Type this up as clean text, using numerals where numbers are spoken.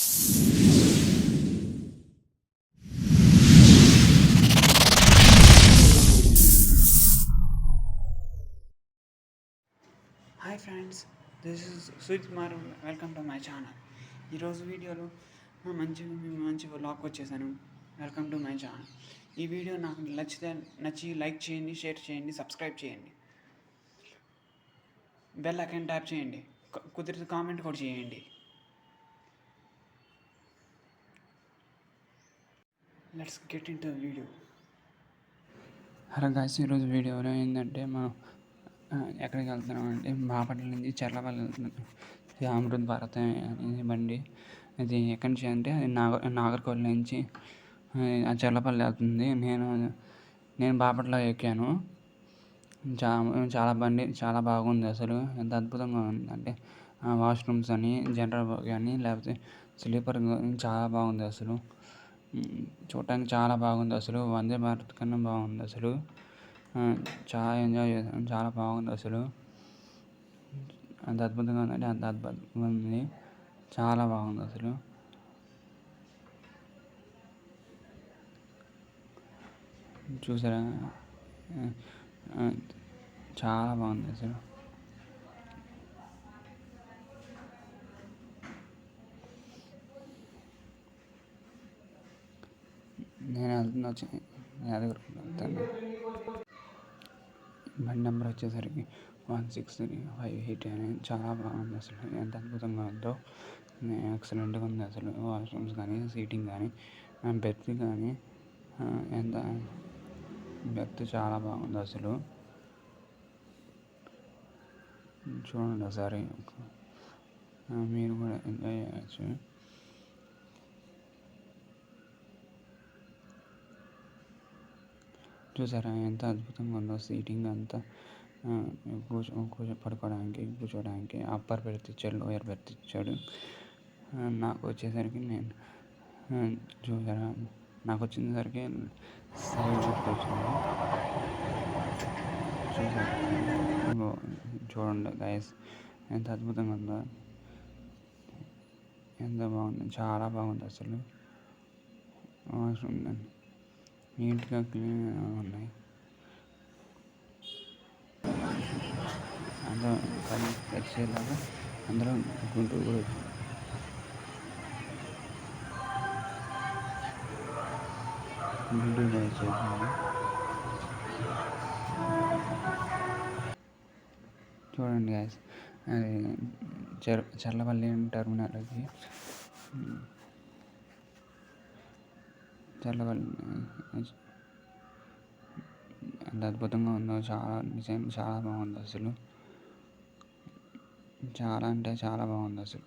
Hi friends, this is Sujith Kumar. Welcome to my channel. ఈరోజు వీడియోలో మంచి వ్లాగ్ వచ్చేసాను. Welcome to my channel. ఈ వీడియో నాకు నచ్చి లైక్ చేయండి, షేర్ చేయండి, సబ్స్క్రైబ్ చేయండి, బెల్ ఐకాన్ ట్యాప్ చేయండి, కుదిరితే కామెంట్ కూడా చేయండి. Let's get in to video. Hello guys, ఈరోజు వీడియోలో ఏంటంటే మనం ఎక్కడికి వెళ్తున్నాం అంటే బాపట్ల నుంచి చర్లపల్లి వెళ్తున్నాం. ఇది అమృత్ భారత్ అనే బండి. ఇది ఎక్కడి నుంచి అంటే అది నాగర్కోవిల్ నుంచి ఆ చర్లపల్లి వెళ్తుంది. నేను బాపట్ల ఎక్కాను. బండి చాలా బాగుంది. అసలు ఎంత అద్భుతంగా ఉంది అంటే వాష్రూమ్స్ అని, జనరల్ కానీ లేకపోతే స్లీపర్ చాలా బాగుంది. అసలు చూడటానికి చాలా బాగుంది. అసలు వందే భారత్ కన్నా బాగుంది. అసలు చాలా ఎంజాయ్ చేశాను. చాలా బాగుంది. అసలు అంత అద్భుతంగా ఉందంటే అంత అద్భుతంగా ఉంది. చాలా బాగుంది. అసలు చూసారా, చాలా బాగుంది. అసలు నేను వెళ్తాను. బండి నెంబర్ వచ్చేసరికి 16358 అని చాలా బాగుంది. అసలు ఎంత అద్భుతంగా ఉందో, ఎక్సలెంట్గా ఉంది. అసలు వాష్రూమ్స్ కానీ, సీటింగ్ కానీ, బెర్త్ కానీ బెర్త్ చాలా బాగుంది. అసలు చూడండి ఒకసారి, మీరు కూడా ఎంజాయ్ చేయవచ్చు. చూసారా ఎంత అద్భుతంగా ఉందో. సీటింగ్ అంతా కూర్చోడానికి అప్పర్ బెర్త్ ఇచ్చాడు, లోయర్ బెర్త్ ఇచ్చాడు. నాకు వచ్చేసరికి నాకు వచ్చేసరికి సైడ్ బెర్త్ వచ్చింది. చూడండి గైస్, ఎంత అద్భుతంగా ఉందో, ఎంత బాగుంది. చాలా బాగుంది. అసలు వాష్రూమ్ నీట్గా క్లీన్గా ఉన్నాయి. అందులో తెచ్చేలాగా అందులో గుంటూరు కూడా వచ్చేసింది. చూడండి గాయస్, అది చర్లపల్లి టెర్మినల్కి ఎంత అద్భుతంగా ఉందో. చాలా బాగుంది. అసలు చాలా అంటే చాలా బాగుంది. అసలు